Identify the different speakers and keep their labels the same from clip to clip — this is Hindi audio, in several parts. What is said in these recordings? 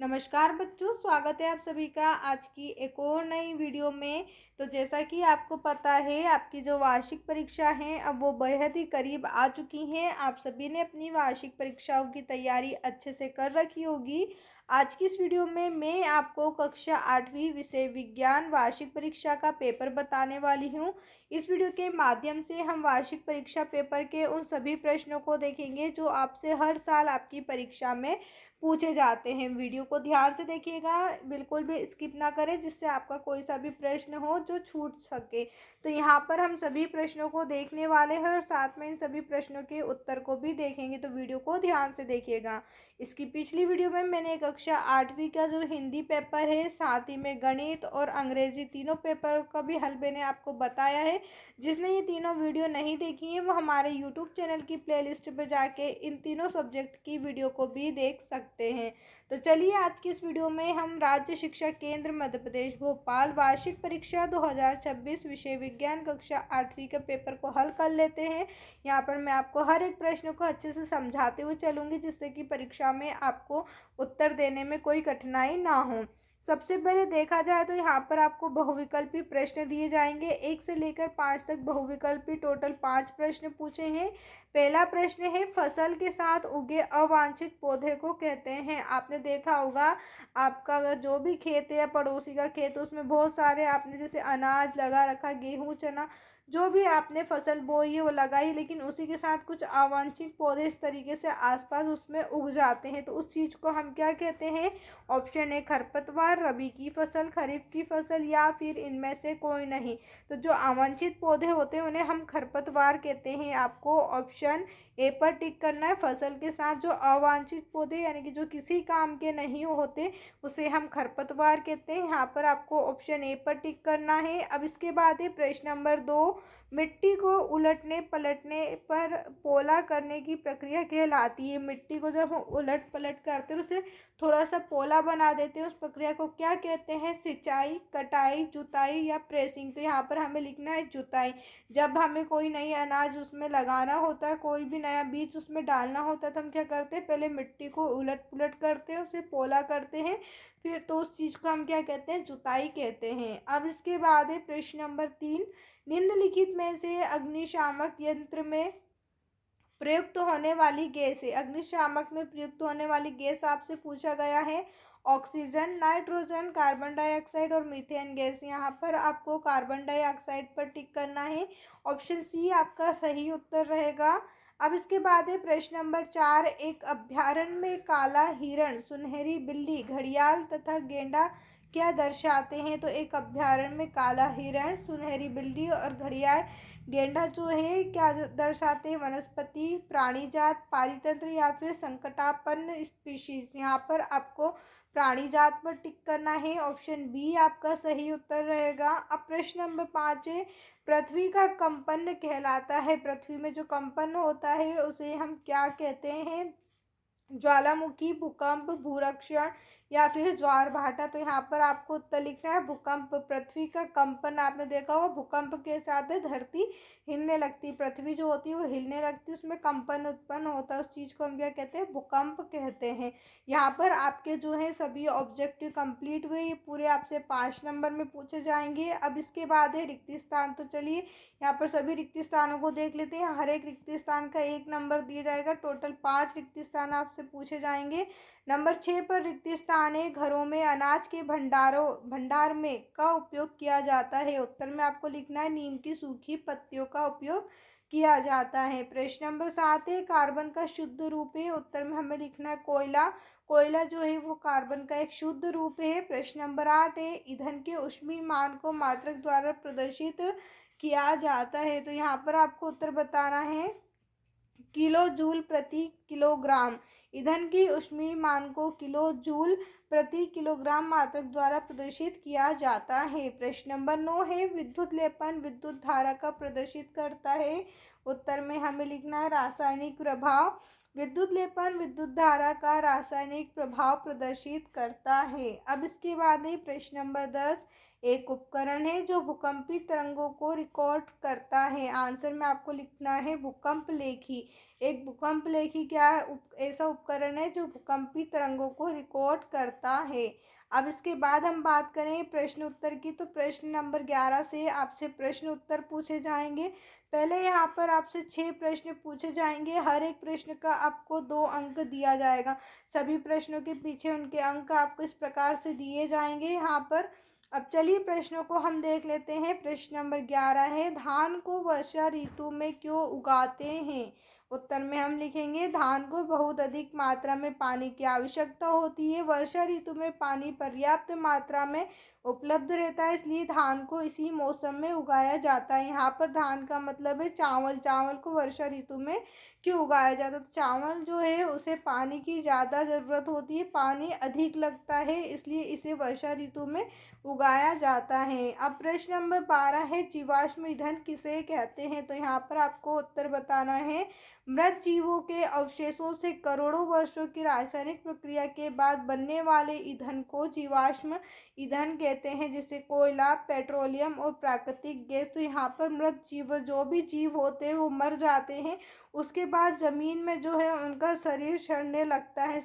Speaker 1: नमस्कार बच्चों, स्वागत है आप सभी का आज की एक और नई वीडियो में। तो जैसा कि आपको पता है, आपकी जो वार्षिक परीक्षा है अब वो बेहद ही करीब आ चुकी हैं। आप सभी ने अपनी वार्षिक परीक्षाओं की तैयारी अच्छे से कर रखी होगी। आज की इस वीडियो में मैं आपको कक्षा 8वीं विषय विज्ञान वार्षिक परीक्षा का पेपर बताने वाली हूँ। इस वीडियो के माध्यम से हम वार्षिक परीक्षा पेपर के उन सभी प्रश्नों को देखेंगे जो आपसे हर साल आपकी परीक्षा में पूछे जाते हैं। वीडियो को ध्यान से देखिएगा, बिल्कुल भी स्किप ना करें, जिससे आपका कोई सा भी प्रश्न हो जो छूट सके। तो यहाँ पर हम सभी प्रश्नों को देखने वाले हैं और साथ में इन सभी प्रश्नों के उत्तर को भी देखेंगे, तो वीडियो को ध्यान से देखिएगा। इसकी पिछली वीडियो में मैंने कक्षा 8वीं का जो हिंदी पेपर है, साथ ही में गणित और अंग्रेजी तीनों पेपर का भी हल मैंने आपको बताया है। जिसने ये तीनों वीडियो नहीं देखी है वो हमारे यूट्यूब चैनल की प्लेलिस्ट पर जाके इन तीनों सब्जेक्ट की वीडियो को भी देख सकते हैं। तो चलिए आज की इस वीडियो में हम राज्य शिक्षा केंद्र मध्य प्रदेश भोपाल वार्षिक परीक्षा 2026 विषय विज्ञान कक्षा 8वीं के पेपर को हल कर लेते हैं। यहाँ पर मैं आपको हर एक प्रश्न को अच्छे से समझाते हुए चलूँगी, जिससे कि परीक्षा में आपको उत्तर देने में कोई कठिनाई ना हो। सबसे पहले देखा जाए तो यहाँ पर आपको बहुविकल्पी प्रश्न दिए जाएंगे। 1 से लेकर 5 तक बहुविकल्पी टोटल 5 प्रश्न पूछे हैं। पहला प्रश्न है, फसल के साथ उगे अवांछित पौधे को कहते हैं। आपने देखा होगा, आपका अगर जो भी खेत है या पड़ोसी का खेत है उसमें बहुत सारे आपने जैसे अनाज लगा रखा, गेहूँ चना जो भी आपने फसल बोई है वो लगाई, लेकिन उसी के साथ कुछ अवांछित पौधे इस तरीके से आसपास उसमें उग जाते हैं, तो उस चीज़ को हम क्या कहते हैं? ऑप्शन ए खरपतवार, रबी की फसल, खरीफ की फसल, या फिर इनमें से कोई नहीं। तो जो अवांछित पौधे होते हैं उन्हें हम खरपतवार कहते हैं। आपको ऑप्शन ए पर टिक करना है। फसल के साथ जो अवांछित पौधे यानी कि जो किसी काम के नहीं होते उसे हम खरपतवार कहते हैं। यहाँ पर आपको ऑप्शन ए पर टिक करना है। अब इसके बाद है प्रश्न नंबर 2, मिट्टी को उलटने पलटने पर पोला करने की प्रक्रिया कहलाती है। मिट्टी को जब हम उलट पलट करते हैं उसे थोड़ा सा पोला बना देते हैं, उस प्रक्रिया को क्या कहते हैं? सिंचाई, कटाई, जुताई या प्रेसिंग। तो यहाँ पर हमें लिखना है जुताई। जब हमें कोई नई अनाज उसमें लगाना होता है, कोई भी नया बीज उसमें डालना होता है, तो हम क्या करते हैं? पहले मिट्टी को उलट पुलट करते हैं, उसे पोला करते हैं, फिर तो उस चीज़ को हम क्या कहते हैं? जुताई कहते हैं। अब इसके बाद है प्रश्न नंबर 3, निम्नलिखित में से अग्निशामक यंत्र में प्रयुक्त होने वाली गैस है। अग्निशामक में प्रयुक्त होने वाली गैस आपसे पूछा गया है। ऑक्सीजन, नाइट्रोजन, कार्बन डाइऑक्साइड और मीथेन गैस। यहाँ पर आपको कार्बन डाइऑक्साइड पर टिक करना है। ऑप्शन सी आपका सही उत्तर रहेगा। अब इसके बाद है प्रश्न नंबर 4, एक अभ्यारण्य में काला हिरण, सुनहरी बिल्ली, घड़ियाल तथा गेंडा क्या दर्शाते हैं? तो एक अभ्यारण्य में काला हिरण, सुनहरी बिल्ली और घड़ियाल गेंडा जो है क्या दर्शाते हैं? वनस्पति, प्राणी जात, पारितंत्र या फिर संकटापन्न स्पीशीज। यहाँ पर आपको प्राणी जात पर टिक करना है। ऑप्शन बी आपका सही उत्तर रहेगा। अब प्रश्न नंबर 5 है, पृथ्वी का कंपन कहलाता है। पृथ्वी में जो कंपन होता है उसे हम क्या कहते हैं? ज्वालामुखी, भूकंप, भूरक्षण या फिर ज्वार भाटा। तो यहाँ पर आपको उत्तर लिखना है भूकंप। पृथ्वी का कंपन आपने देखा होगा, भूकंप के साथ धरती हिलने लगती, पृथ्वी जो होती है वो हिलने लगती है, उसमें कंपन उत्पन्न होता है, उस चीज़ को हम क्या कहते हैं? भूकंप कहते हैं। यहाँ पर आपके जो है सभी ऑब्जेक्टिव कंप्लीट हुए। ये पूरे आपसे 5 नंबर में पूछे जाएंगे। अब इसके बाद है रिक्त स्थान। तो चलिए यहाँ पर सभी रिक्त स्थानों को देख लेते हैं। हर एक रिक्त स्थान का 1 नंबर दिया जाएगा। टोटल 5 रिक्त स्थान आपसे पूछे जाएंगे। नंबर 6 पर रिक्त स्थान है, घरों में अनाज के भंडार में का उपयोग किया जाता है। उत्तर में आपको लिखना है नीम की सूखी पत्तियों का उपयोग किया जाता है। प्रश्न नंबर 7 है, कार्बन का शुद्ध रूप है। उत्तर में हमें लिखना है कोयला। कोयला जो है वो कार्बन का एक शुद्ध रूप है। प्रश्न नंबर 8 है, ईंधन के ऊष्मीमान को मात्रक द्वारा प्रदर्शित किया जाता है। तो यहाँ पर आपको उत्तर बताना है किलो जूल प्रति किलोग्राम। ईंधन की ऊष्मीमान को किलो जूल प्रति किलोग्राम मात्रक द्वारा प्रदर्शित किया जाता है। प्रश्न नंबर 9 है, विद्युत लेपन विद्युत धारा का प्रदर्शित करता है। उत्तर में हमें लिखना है रासायनिक प्रभाव। विद्युत लेपन विद्युत धारा का रासायनिक प्रभाव प्रदर्शित करता है। अब इसके बाद है प्रश्न नंबर 10, एक उपकरण है जो भूकंपी तरंगों को रिकॉर्ड करता है। आंसर में आपको लिखना है भूकंप लेखी। एक भूकंप लेखी क्या है? ऐसा उपकरण है जो भूकंपी तरंगों को रिकॉर्ड करता है। अब इसके बाद हम बात करें प्रश्न उत्तर की, तो प्रश्न नंबर 11 से आपसे प्रश्न उत्तर पूछे जाएंगे। पहले यहाँ पर आपसे 6 प्रश्न पूछे जाएंगे। हर एक प्रश्न का आपको 2 अंक दिया जाएगा। सभी प्रश्नों के पीछे उनके अंक आपको इस प्रकार से दिए जाएंगे यहाँ पर। अब चलिए प्रश्नों को हम देख लेते हैं। प्रश्न नंबर 11 है, धान को वर्षा ऋतु में क्यों उगाते हैं? उत्तर में हम लिखेंगे धान को बहुत अधिक मात्रा में पानी की आवश्यकता होती है। वर्षा ऋतु में पानी पर्याप्त मात्रा में उपलब्ध रहता है, इसलिए धान को इसी मौसम में उगाया जाता है। यहाँ पर धान का मतलब है चावल। चावल को वर्षा ऋतु में क्यों उगाया जाता है? तो चावल जो है उसे पानी की ज़्यादा ज़रूरत होती है, पानी अधिक लगता है, इसलिए इसे वर्षा ऋतु में उगाया जाता है। अब प्रश्न नंबर 12 है, जीवाश्म ईंधन किसे कहते हैं? तो यहाँ पर आपको उत्तर बताना है। मृत जीवों के अवशेषों से करोड़ों वर्षों की रासायनिक प्रक्रिया के बाद बनने वाले ईंधन को जीवाश्म ईंधन कहते हैं, जिसे कोयला, पेट्रोलियम और प्राकृतिक गैस। तो यहाँ पर मृत जीव, जो भी जीव होते हैं वो मर जाते हैं, उसके बाद ज़मीन में जो है उनका शरीर सड़ने लगता है,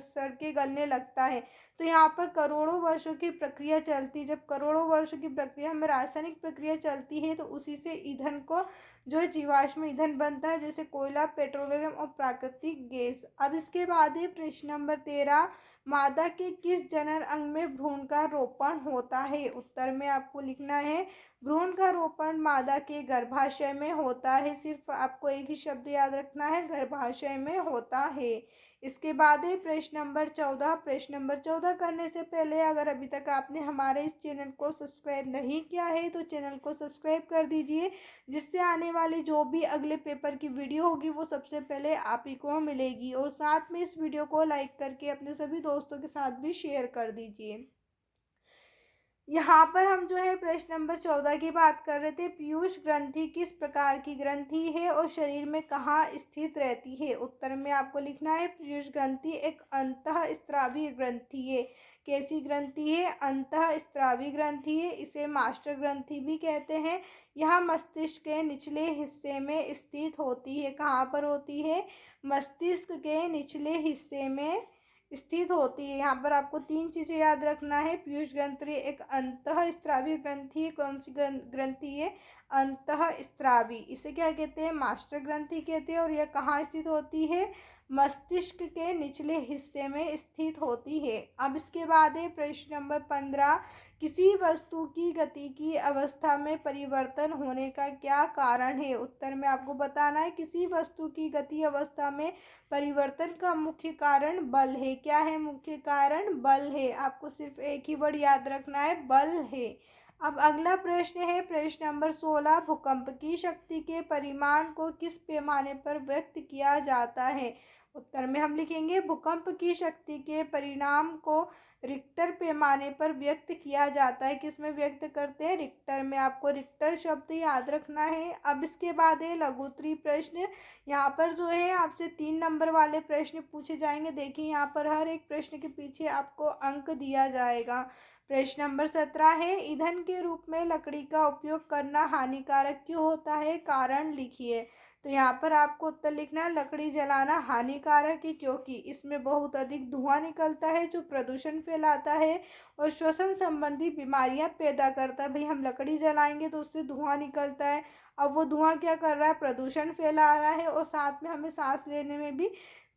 Speaker 1: सड़ के गलने लगता है। तो यहाँ पर करोड़ों वर्षों की प्रक्रिया चलती, जब करोड़ों वर्षों की प्रक्रिया में रासायनिक प्रक्रिया चलती है तो उसी से ईंधन को जो है जीवाश्म ईंधन बनता है, जैसे कोयला, पेट्रोलियम और प्राकृतिक गैस। अब इसके बाद है प्रश्न नंबर 13, मादा के किस जनन अंग में भ्रूण का रोपण होता है? उत्तर में आपको लिखना है भ्रूण का रोपण मादा के गर्भाशय में होता है। सिर्फ आपको एक ही शब्द याद रखना है, गर्भाशय में होता है। इसके बाद है प्रश्न नंबर 14। प्रश्न नंबर 14 करने से पहले अगर अभी तक आपने हमारे इस चैनल को सब्सक्राइब नहीं किया है तो चैनल को सब्सक्राइब कर दीजिए, जिससे आने वाली जो भी अगले पेपर की वीडियो होगी वो सबसे पहले आप ही को मिलेगी। और साथ में इस वीडियो को लाइक करके अपने सभी दोस्तों के साथ भी शेयर कर दीजिए। यहाँ पर हम जो है प्रश्न नंबर 14 की बात कर रहे थे। पीयूष ग्रंथि किस प्रकार की ग्रंथि है और शरीर में कहाँ स्थित रहती है? उत्तर में आपको लिखना है पीयूष ग्रंथि एक अंतःस्रावी ग्रंथि है। कैसी ग्रंथि है? अंतःस्रावी ग्रंथि है। इसे मास्टर ग्रंथि भी कहते हैं। यह मस्तिष्क के निचले हिस्से में स्थित होती है। कहाँ पर होती है? मस्तिष्क के निचले हिस्से में स्थित होती है। यहाँ पर आपको 3 चीज़ें याद रखना है। पीयूष ग्रंथि एक अंतःस्रावी ग्रंथि है। कौन सी ग्रंथि है? अंतःस्रावी। इसे क्या कहते हैं? मास्टर ग्रंथि कहते हैं। और यह कहाँ स्थित होती है? मस्तिष्क के निचले हिस्से में स्थित होती है। अब इसके बाद है प्रश्न नंबर 15, किसी वस्तु की गति की अवस्था में परिवर्तन होने का क्या कारण है? उत्तर में आपको बताना है किसी वस्तु की गति अवस्था में परिवर्तन का मुख्य कारण बल है। क्या है मुख्य कारण? बल है। आपको सिर्फ एक ही वर्ड याद रखना है, बल है। अब अगला प्रश्न है प्रश्न नंबर 16, भूकंप की शक्ति के परिमाण को किस पैमाने पर व्यक्त किया जाता है? उत्तर में हम लिखेंगे भूकंप की शक्ति के परिणाम को रिक्टर पैमाने पर व्यक्त किया जाता है। किस में व्यक्त करते हैं? रिक्टर में। आपको रिक्टर शब्द याद रखना है। अब इसके बाद है लघुत्तरीय प्रश्न। यहाँ पर जो है आपसे 3 नंबर वाले प्रश्न पूछे जाएंगे। देखिए यहाँ पर हर एक प्रश्न के पीछे आपको अंक दिया जाएगा। प्रश्न नंबर 17 है, ईंधन के रूप में लकड़ी का उपयोग करना हानिकारक क्यों होता है? कारण लिखिए। तो यहाँ पर आपको उत्तर लिखना है लकड़ी जलाना हानिकारक है क्योंकि इसमें बहुत अधिक धुआं निकलता है जो प्रदूषण फैलाता है और श्वसन संबंधी बीमारियां पैदा करता है। भाई हम लकड़ी जलाएंगे तो उससे धुआं निकलता है। अब वो धुआं क्या कर रहा है? प्रदूषण फैला रहा है और साथ में हमें सांस लेने में भी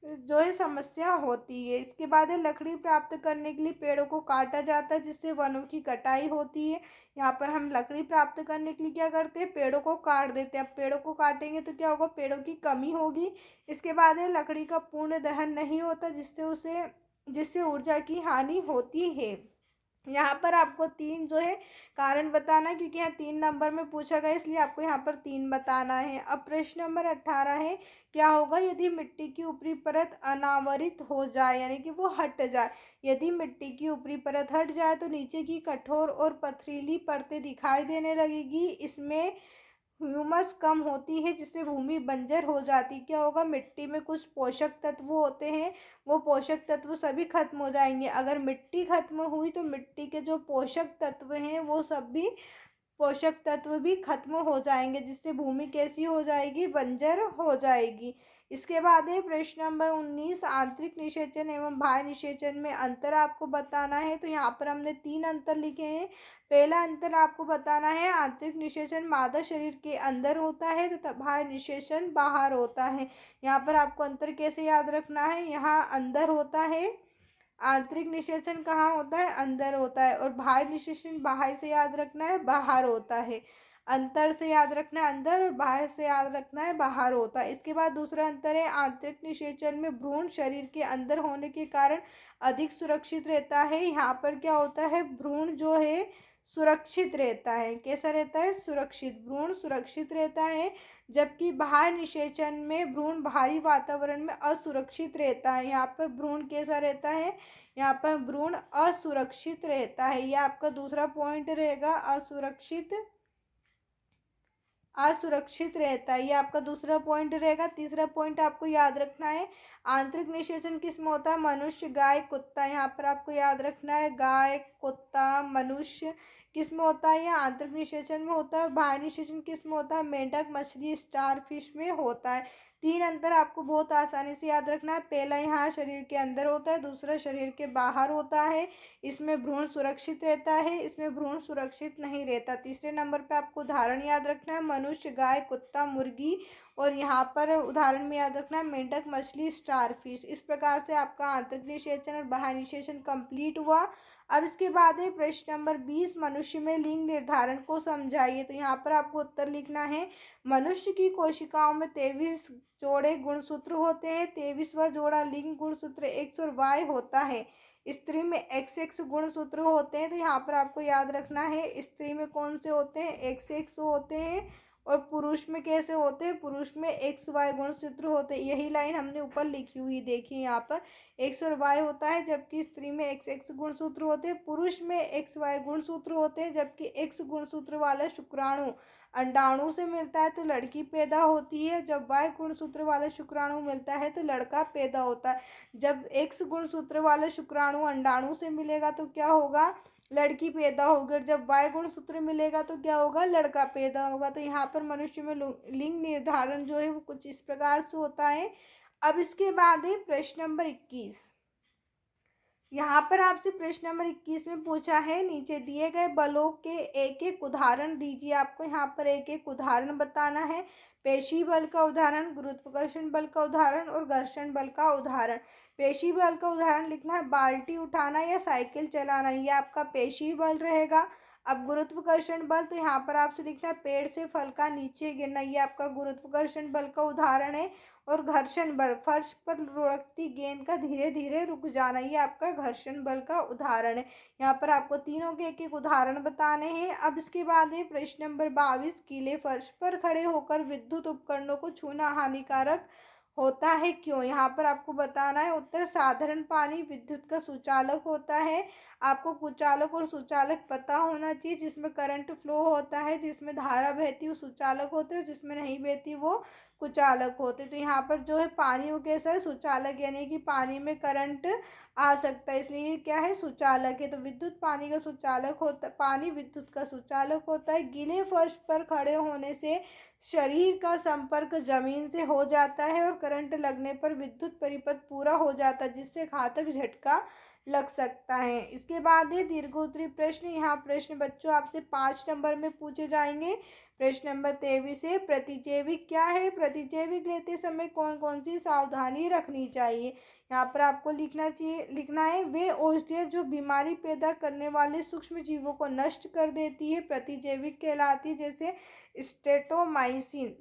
Speaker 1: जो है समस्या होती है। इसके बाद है लकड़ी प्राप्त करने के लिए पेड़ों को काटा जाता है, जिससे वनों की कटाई होती है। यहाँ पर हम लकड़ी प्राप्त करने के लिए क्या करते हैं? पेड़ों को काट देते हैं। अब पेड़ों को काटेंगे तो क्या होगा? पेड़ों की कमी होगी। इसके बाद है लकड़ी का पूर्ण दहन नहीं होता, जिससे ऊर्जा की हानि होती है। यहाँ पर आपको 3 जो है कारण बताना है, क्योंकि यहाँ 3 नंबर में पूछा गया, इसलिए आपको यहाँ पर 3 बताना है। अब प्रश्न नंबर 18 है, क्या होगा यदि मिट्टी की ऊपरी परत अनावरित हो जाए, यानी कि वो हट जाए? यदि मिट्टी की ऊपरी परत हट जाए तो नीचे की कठोर और पथरीली परतें दिखाई देने लगेगी। इसमें ह्यूमस कम होती है जिससे भूमि बंजर हो जाती। क्या होगा, मिट्टी में कुछ पोषक तत्व होते हैं, वो पोषक तत्व सभी खत्म हो जाएंगे। अगर मिट्टी खत्म हुई तो मिट्टी के जो पोषक तत्व हैं वो सब भी पोषक तत्व भी खत्म हो जाएंगे, जिससे भूमि कैसी हो जाएगी, बंजर हो जाएगी। इसके बाद है प्रश्न नंबर 19, आंतरिक निषेचन एवं बाह्य निषेचन में अंतर आपको बताना है। तो यहाँ पर हमने 3 अंतर लिखे हैं। पहला अंतर आपको बताना है, आंतरिक निषेचन मादा शरीर के अंदर होता है तथा बाह्य निषेचन बाहर होता है। यहाँ पर आपको अंतर कैसे याद रखना है, यहाँ अंदर होता है, आंतरिक निषेचन कहाँ होता है, अंदर होता है, और बाह्य निषेचन बाहर से याद रखना है, बाहर होता है। अंतर से याद रखना है अंदर, और बाहर से याद रखना है बाहर होता है। इसके बाद दूसरा अंतर है, आंतरिक निषेचन में भ्रूण शरीर के अंदर होने के कारण अधिक सुरक्षित रहता है। यहाँ पर क्या होता है, भ्रूण जो है सुरक्षित रहता है। कैसा रहता है, सुरक्षित, भ्रूण सुरक्षित रहता है। जबकि बाह्य निषेचन में भ्रूण बाहरी वातावरण में असुरक्षित रहता है। यहाँ पर भ्रूण कैसा रहता है, यहाँ पर भ्रूण असुरक्षित रहता है। यह आपका दूसरा पॉइंट रहेगा, असुरक्षित, असुरक्षित रहता है, ये आपका दूसरा पॉइंट रहेगा। तीसरा पॉइंट आपको याद रखना है, आंतरिक निषेचन किस में होता है, मनुष्य, गाय, कुत्ता। यहाँ पर आपको याद रखना है, गाय, कुत्ता, मनुष्य किस में होता है, ये आंतरिक निषेचन में होता है। बाह्य निषेचन किस में होता है, मेंढक, मछली, स्टार फिश में होता है। 3 अंतर आपको बहुत आसानी से याद रखना है। पहला यहाँ शरीर के अंदर होता है, दूसरा शरीर के बाहर होता है। इसमें भ्रूण सुरक्षित रहता है, इसमें भ्रूण सुरक्षित नहीं रहता। तीसरे नंबर पे आपको उदाहरण याद रखना है, मनुष्य, गाय, कुत्ता, मुर्गी, और यहाँ पर उदाहरण में याद रखना है मेंढक, मछली, स्टारफिश। इस प्रकार से आपका आंतरिक निषेचन और बाह्य निषेचन कंप्लीट हुआ। अब इसके बाद है प्रश्न नंबर 20, मनुष्य में लिंग निर्धारण को समझाइए। तो यहाँ पर आपको उत्तर लिखना है, मनुष्य की कोशिकाओं में 23 जोड़े गुणसूत्र होते हैं। 23वां जोड़ा लिंग गुणसूत्र एक्स और वाई होता है। स्त्री में एक्स एक्स गुणसूत्र होते हैं। तो यहाँ पर आपको याद रखना है, स्त्री में कौन से होते हैं, एक्स एक्स होते हैं, और पुरुष में कैसे होते हैं, पुरुष में एक्स वाई गुणसूत्र होते हैं। यही लाइन हमने ऊपर लिखी हुई देखिए, यहाँ पर एक्स और वाई होता है, जबकि स्त्री में एक्स एक्स गुणसूत्र होते हैं, पुरुष में एक्स वाई गुणसूत्र होते हैं। जबकि एक्स गुणसूत्र वाला शुक्राणु अंडाणु से मिलता है तो लड़की पैदा होती है, जब वाई गुणसूत्र वाला शुक्राणु मिलता है तो लड़का पैदा होता है। जब एक्स गुणसूत्र वाला शुक्राणु अंडाणु से मिलेगा तो क्या होगा, लड़की पैदा होगी, और जब वाई गुणसूत्र मिलेगा तो क्या होगा, लड़का पैदा होगा। तो यहाँ पर मनुष्य में लिंग निर्धारण जो है वो कुछ इस प्रकार से होता है। अब इसके बाद है प्रश्न नंबर 21। यहाँ पर आपसे प्रश्न नंबर 21 में पूछा है, नीचे दिए गए बलों के एक एक उदाहरण दीजिए। आपको यहाँ पर एक एक उदाहरण बताना है। पेशी बल का उदाहरण, गुरुत्वाकर्षण बल का उदाहरण और घर्षण बल का उदाहरण। पेशी बल का उदाहरण लिखना है, बाल्टी उठाना या साइकिल चलाना, ये आपका पेशी बल रहेगा। अब गुरुत्वाकर्षण बल, तो यहाँ पर आपसे लिखना है पेड़ से फल का नीचे गिरना, ये आपका गुरुत्वाकर्षण बल का उदाहरण है। और घर्षण बल, फर्श पर लुढ़कती गेंद का धीरे धीरे रुक जाना, ये आपका घर्षण बल का उदाहरण है। यहाँ पर आपको तीनों के एक एक उदाहरण बताने हैं। अब इसके बाद है प्रश्न नंबर 22, गीले फर्श पर खड़े होकर विद्युत उपकरणों को छूना हानिकारक होता है, क्यों। यहाँ पर आपको बताना है उत्तर, साधारण पानी विद्युत का सुचालक होता है। आपको कुचालक और सुचालक पता होना चाहिए। जिसमें करंट फ्लो होता है, जिसमें धारा बहती है वो सुचालक होते हैं, जिसमें नहीं बहती वो कुचालक होते। तो यहाँ पर जो है पानी वो कैसा है, सुचालक, यानी कि पानी में करंट आ सकता है, इसलिए ये क्या है, सुचालक है। तो विद्युत पानी का सुचालक होता, पानी विद्युत का सुचालक होता है। गीले फर्श पर खड़े होने से शरीर का संपर्क जमीन से हो जाता है और करंट लगने पर विद्युत परिपथ पूरा हो जाता है, जिससे घातक झटका लग सकता है। इसके बाद है दीर्घोत्तरी प्रश्न। यहाँ प्रश्न बच्चों आपसे 5 नंबर में पूछे जाएंगे। प्रश्न नंबर 23 है, प्रतिजैविक क्या है। प्रतिजैविक लेते समय कौन कौन सी सावधानी रखनी चाहिए। यहाँ पर आपको लिखना है, वे औषधियाँ जो बीमारी पैदा करने वाले सूक्ष्म जीवों को नष्ट कर देती है प्रतिजैविक कहलाती है, जैसे स्ट्रेप्टोमाइसिन।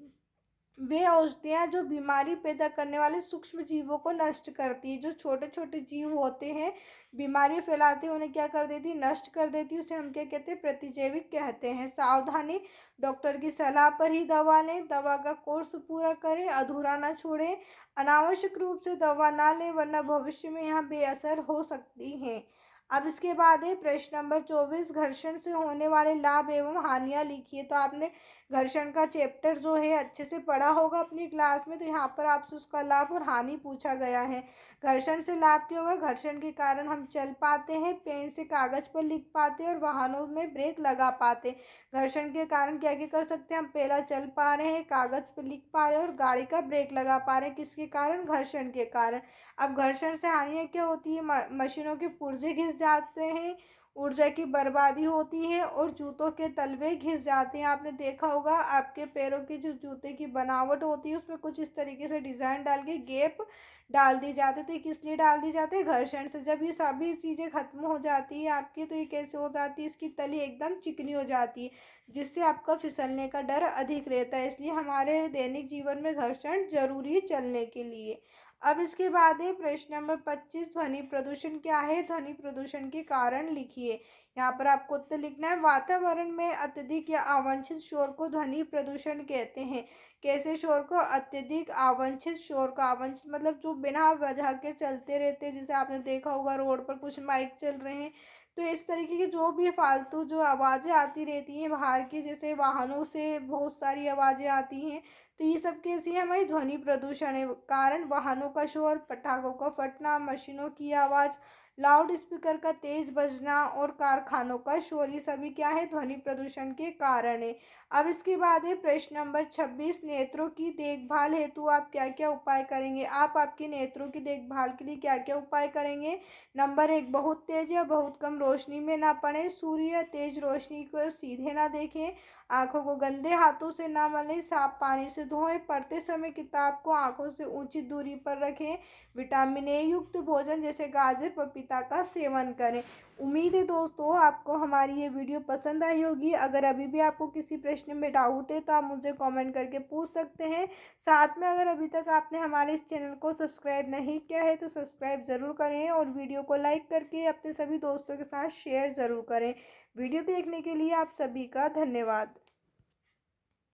Speaker 1: वे औषधियाँ जो बीमारी पैदा करने वाले सूक्ष्म जीवों को नष्ट करती है, जो छोटे छोटे जीव होते हैं बीमारी फैलाते हैं उन्हें क्या कर देती है, नष्ट कर देती है, उसे हम क्या कहते हैं, प्रतिजैविक कहते हैं। सावधानी, डॉक्टर की सलाह पर ही दवा लें, दवा का कोर्स पूरा करें, अधूरा ना छोड़ें, अनावश्यक रूप से दवा ना लें वरना भविष्य में यहाँ बेअसर हो सकती हैं। अब इसके बाद है प्रश्न नंबर 24, घर्षण से होने वाले लाभ एवं हानियां लिखिए। तो आपने घर्षण का चैप्टर जो है अच्छे से पढ़ा होगा अपनी क्लास में, तो यहाँ पर आपसे उसका लाभ और हानि पूछा गया है। घर्षण से लाभ क्या होगा? घर्षण के कारण हम चल पाते हैं, पेन से कागज पर लिख पाते हैं और वाहनों में ब्रेक लगा पाते हैं। घर्षण के कारण क्या क्या कर सकते हैं हम? पहला, चल पा रहे हैं, कागज पर लिख पा रहे हैं और गाड़ी का ब्रेक लगा पा रहे हैं। किसके कारण? घर्षण के कारण। अब घर्षण से हानियाँ क्या होती है? मशीनों के पुर्जे घिस जाते हैं, ऊर्जा की बर्बादी होती है और जूतों के तलवे घिस जाते हैं। आपने देखा होगा आपके पैरों की जो जूते की बनावट होती है उसमें कुछ इस तरीके से डिज़ाइन डाल के गैप डाल दी जाती है। तो ये किस लिए डाल दी जाती है? घर्षण से। जब ये सभी चीज़ें खत्म हो जाती है आपकी, तो ये कैसे हो जाती है? इसकी तली एकदम चिकनी हो जाती है, जिससे आपका फिसलने का डर अधिक रहता है। इसलिए हमारे दैनिक जीवन में घर्षण जरूरी है चलने के लिए। अब इसके बाद है प्रश्न नंबर 25, ध्वनि प्रदूषण क्या है? ध्वनि प्रदूषण के कारण लिखिए। यहाँ पर आपको उत्तर लिखना है। वातावरण में अत्यधिक या अवांछित शोर को ध्वनि प्रदूषण कहते हैं। कैसे शोर को? अत्यधिक अवांछित शोर को। अवांछित मतलब जो बिना वजह के चलते रहते हैं, जैसे आपने देखा होगा रोड पर कुछ माइक चल रहे हैं, तो इस तरीके की जो भी फालतू जो आवाज़ें आती रहती हैं बाहर की, जैसे वाहनों से बहुत सारी आवाज़ें आती हैं, तो ये सब कैसी है? हमारी ध्वनि प्रदूषण है। कारण वाहनों का शोर, पटाखों का फटना, मशीनों की आवाज़, लाउड स्पीकर का तेज बजना और कारखानों का शोर, ये सभी क्या है? ध्वनि प्रदूषण के कारण है। अब इसके बाद है प्रश्न नंबर 26, नेत्रों की देखभाल हेतु आप क्या क्या उपाय करेंगे? आप आपके नेत्रों की देखभाल के लिए क्या क्या उपाय करेंगे? नंबर 1, बहुत तेज या बहुत कम रोशनी में ना पड़े, सूर्य या तेज रोशनी को सीधे ना देखें, आंखों को गंदे हाथों से ना मलें, साफ पानी से धोएं, पढ़ते समय किताब को आंखों से उचित दूरी पर रखें, विटामिन ए युक्त भोजन जैसे गाजर पपीता का सेवन करें। उम्मीद है दोस्तों आपको हमारी ये वीडियो पसंद आई होगी। अगर अभी भी आपको किसी प्रश्न में डाउट है तो आप मुझे कमेंट करके पूछ सकते हैं। साथ में अगर अभी तक आपने हमारे इस चैनल को सब्सक्राइब नहीं किया है तो सब्सक्राइब ज़रूर करें और वीडियो को लाइक करके अपने सभी दोस्तों के साथ शेयर ज़रूर करें। वीडियो देखने के लिए आप सभी का धन्यवाद।